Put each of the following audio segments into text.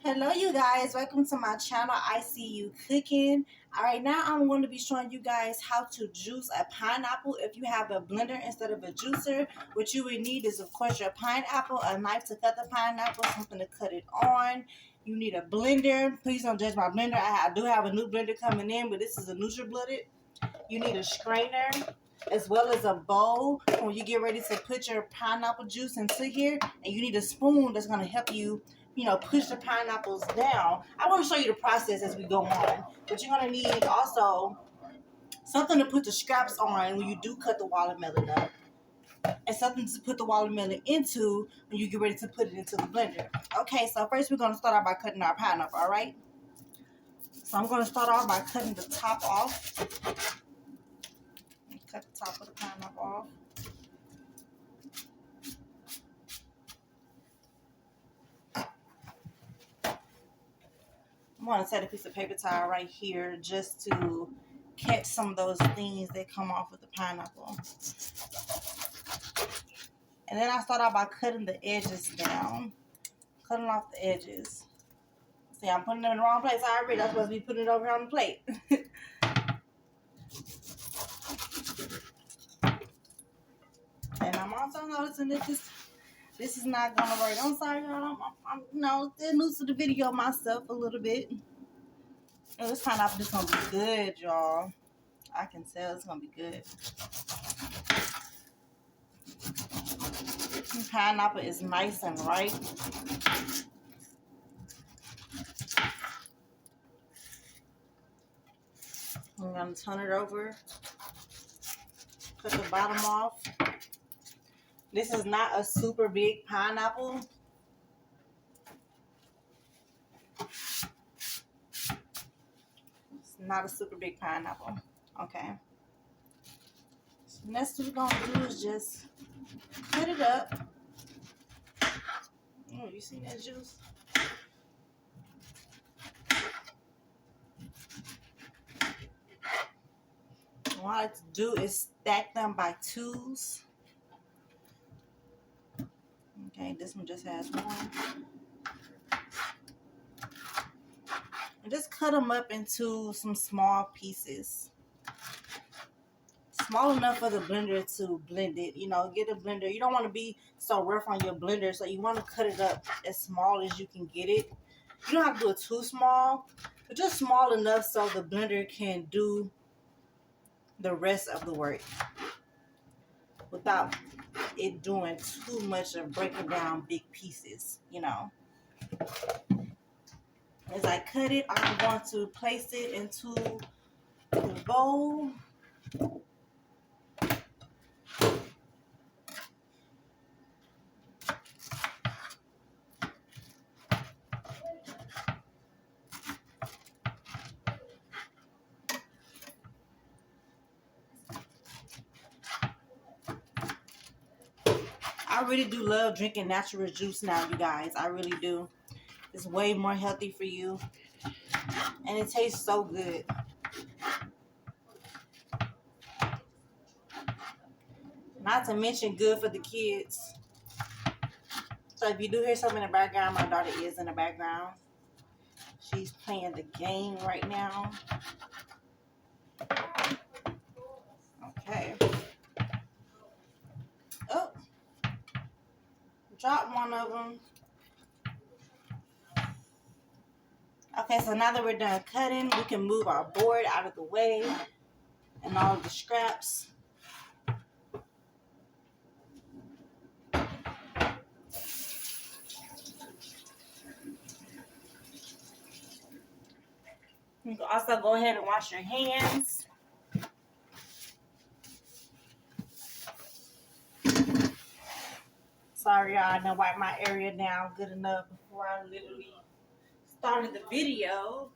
Hello you guys, welcome to my channel. I see you cooking. All right, now I'm going to be showing you guys how to juice a pineapple. If you have a blender instead of a juicer, what you would need is of course your pineapple, a knife to cut the pineapple, something to cut it on. You need a blender. Please don't judge my blender. I do have a new blender coming in, but this is a NutriBlooded. You need a strainer as well as a bowl when you get ready to put your pineapple juice into here, and you need a spoon that's going to help you push the pineapples down. I want to show you the process as we go on, but you're going to need also something to put the scraps on when you do cut the watermelon up, and something to put the watermelon into when you get ready to put it into the blender. Okay, so first we're going to start off by cutting our pineapple. All right, so I'm going to start off by cutting the top off. Cut the top of the pineapple off. I'm going to set a piece of paper towel right here just to catch some of those things that come off of the pineapple. And then I start out by cutting the edges down. Cutting off the edges. See, I'm putting them in the wrong place already. I'm supposed to be putting it over here on the plate. And I'm also noticing that this is not going to work. I'm sorry, y'all. I'm still new to the video myself a little bit. And this pineapple is going to be good, y'all. I can tell it's going to be good. Pineapple is nice and ripe. I'm going to turn it over. Cut the bottom off. This is not a super big pineapple. It's not a super big pineapple. Okay. So next what we're going to do is just cut it up. Oh, you see that juice? What I like to do is stack them by twos. Okay, this one just has one. And just cut them up into some small pieces. Small enough for the blender to blend it. Get a blender. You don't want to be so rough on your blender, so you want to cut it up as small as you can get it. You don't have to do it too small, but just small enough so the blender can do the rest of the work without it doing too much of breaking down big pieces. As I cut it, I'm going to place it into the bowl. I really do love drinking natural juice now, you guys. I really do. It's way more healthy for you. And it tastes so good. Not to mention good for the kids. So if you do hear something in the background, my daughter is in the background. She's playing the game right now. Okay. Oh. Drop one of them. Okay, so now that we're done cutting, we can move our board out of the way and all of the scraps. You can also go ahead and wash your hands. Sorry, y'all, I didn't wipe my area down good enough before I literally started the video.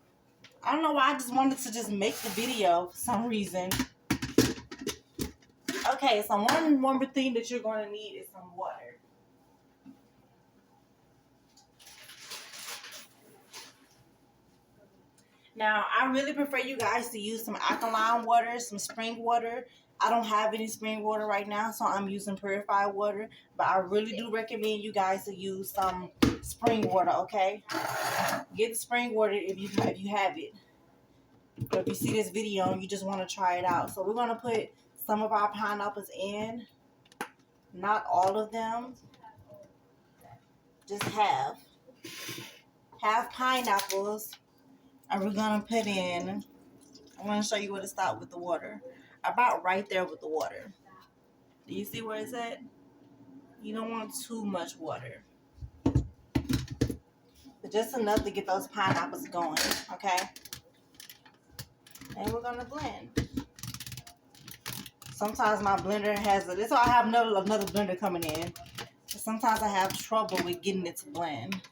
I don't know why, I just wanted to just make the video for some reason. Okay, so one more thing that you're going to need is some water. Now, I really prefer you guys to use some alkaline water, some spring water. I don't have any spring water right now, so I'm using purified water. But I really do recommend you guys to use some spring water, okay? Get the spring water if you have it. Or if you see this video and you just want to try it out. So we're going to put some of our pineapples in. Not all of them. Just half. Half pineapples. And we're going to put in, I'm going to show you where to stop with the water. About right there with the water. Do you see where it's at? You don't want too much water. But just enough to get those pineapples going, okay? And we're going to blend. Sometimes my blender has this, so I have another blender coming in. But sometimes I have trouble with getting it to blend.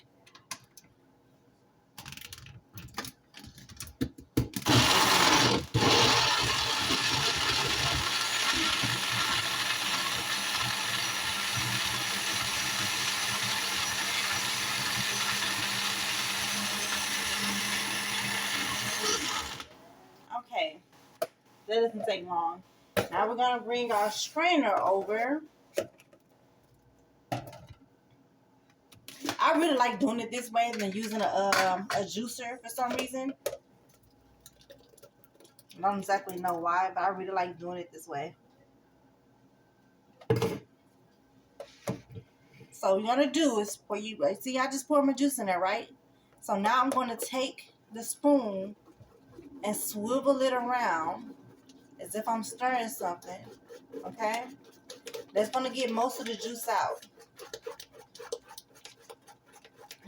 Okay, that doesn't take long. Now we're gonna bring our strainer over. I really like doing it this way than using a juicer for some reason. I don't exactly know why, but I really like doing it this way. So what you're gonna do is for you, see, I just poured my juice in there, right? So now I'm gonna take the spoon and swivel it around as if I'm stirring something, okay? That's gonna get most of the juice out.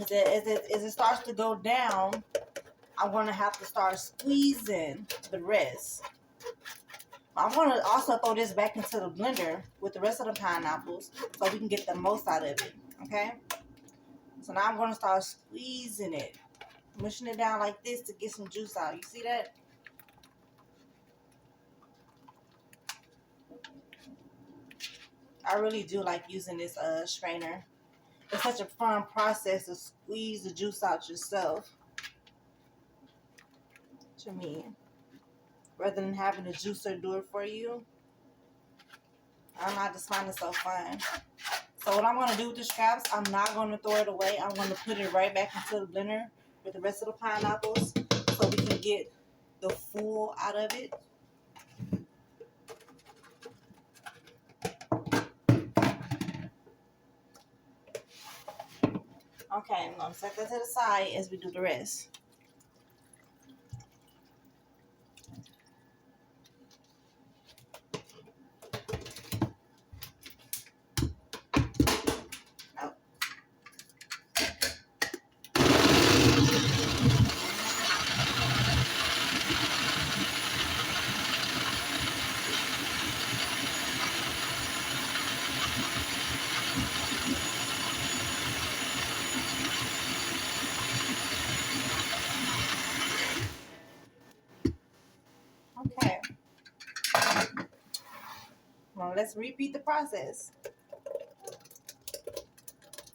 As it starts to go down, I'm gonna have to start squeezing the rest. I'm gonna also throw this back into the blender with the rest of the pineapples so we can get the most out of it, okay? So now I'm gonna start squeezing it, mushing it down like this to get some juice out. You see that? I really do like using this strainer. It's such a fun process to squeeze the juice out yourself. To me, rather than having a juicer do it for you. I don't know, I just find it so fun. So what I'm going to do with the scraps, I'm not going to throw it away. I'm going to put it right back into the blender with the rest of the pineapples so we can get the full out of it. Okay, I'm going to set that to the side as we do the rest. Okay. Well, let's repeat the process.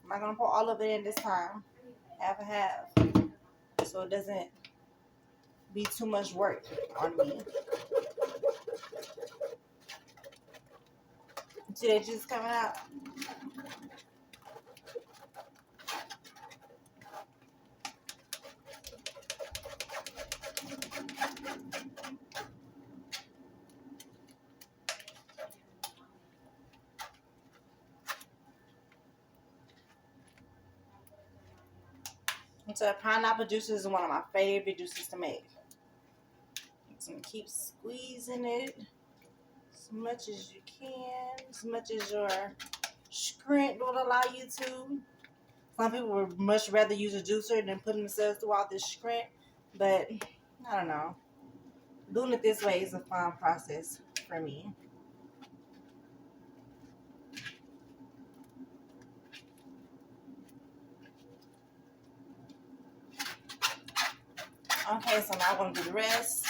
I'm not going to pour all of it in this time. Half and half. So it doesn't be too much work on me. See that juice coming out? So pineapple juice is one of my favorite juices to make. So keep squeezing it as much as you can, as much as your strength will allow you to. Some people would much rather use a juicer than putting themselves through all this strength, but I don't know. Doing it this way is a fun process for me. Okay, so now I'm going to do the rest.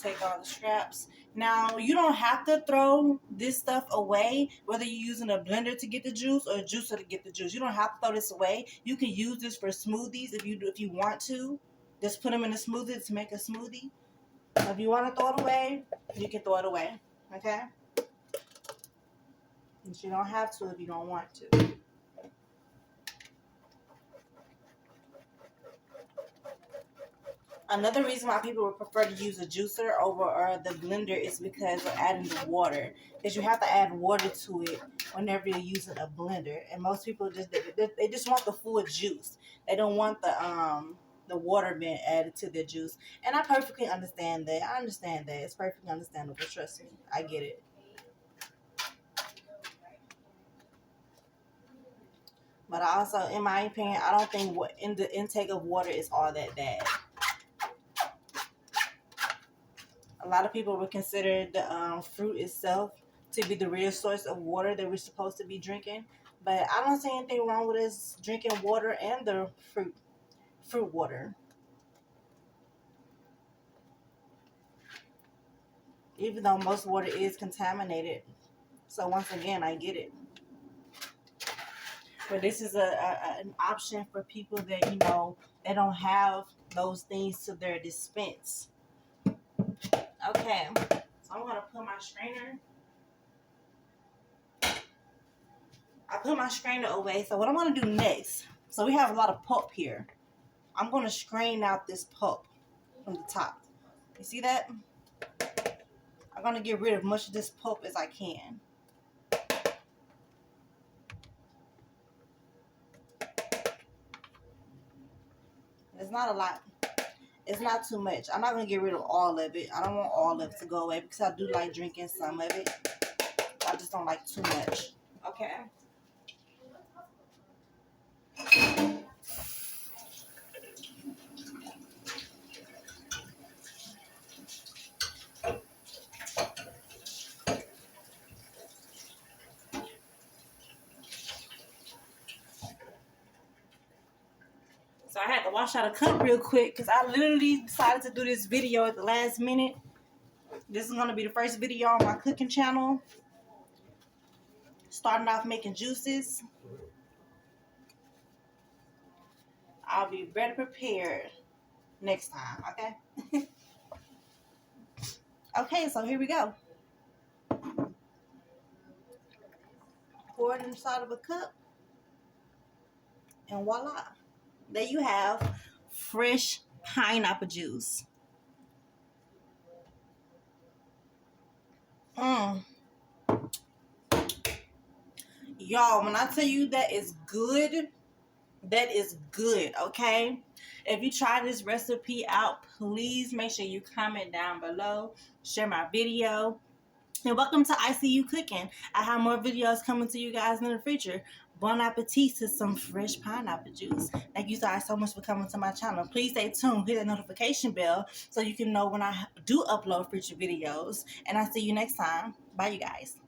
Take all the scraps. Now, you don't have to throw this stuff away, whether you're using a blender to get the juice or a juicer to get the juice. You don't have to throw this away. You can use this for smoothies if you want to. Just put them in a smoothie to make a smoothie. If you want to throw it away, you can throw it away. Okay? But you don't have to if you don't want to. Another reason why people would prefer to use a juicer over the blender is because of adding the water. Because you have to add water to it whenever you're using a blender. And most people they just want the full juice. They don't want the water being added to their juice. And I perfectly understand that. I understand that. It's perfectly understandable. Trust me. I get it. But I also, in my opinion, I don't think the intake of water is all that bad. A lot of people would consider the fruit itself to be the real source of water that we're supposed to be drinking. But I don't see anything wrong with us drinking water and the fruit water. Even though most water is contaminated. So once again, I get it. But this is an option for people that, they don't have those things to their dispense. Okay, so I'm going to put my strainer. I put my strainer away. So what I'm going to do next, so we have a lot of pulp here. I'm going to strain out this pulp from the top. You see that? I'm going to get rid of much of this pulp as I can. It's not a lot. It's not too much. I'm not going to get rid of all of it. I don't want all of it to go away because I do like drinking some of it. I just don't like too much. Okay. So I had to wash out a cup real quick because I literally decided to do this video at the last minute. This is going to be the first video on my cooking channel. Starting off making juices. I'll be better prepared next time, okay? Okay, so here we go. Pour it inside of a cup. And voila. There you have fresh pineapple juice. Y'all, when I tell you that is good, okay? If you try this recipe out, please make sure you comment down below. Share my video. And welcome to ICU Cooking. I have more videos coming to you guys in the future. Bon appetit to some fresh pineapple juice. Thank you guys so much for coming to my channel. Please stay tuned. Hit that notification bell so you can know when I do upload future videos. And I'll see you next time. Bye, you guys.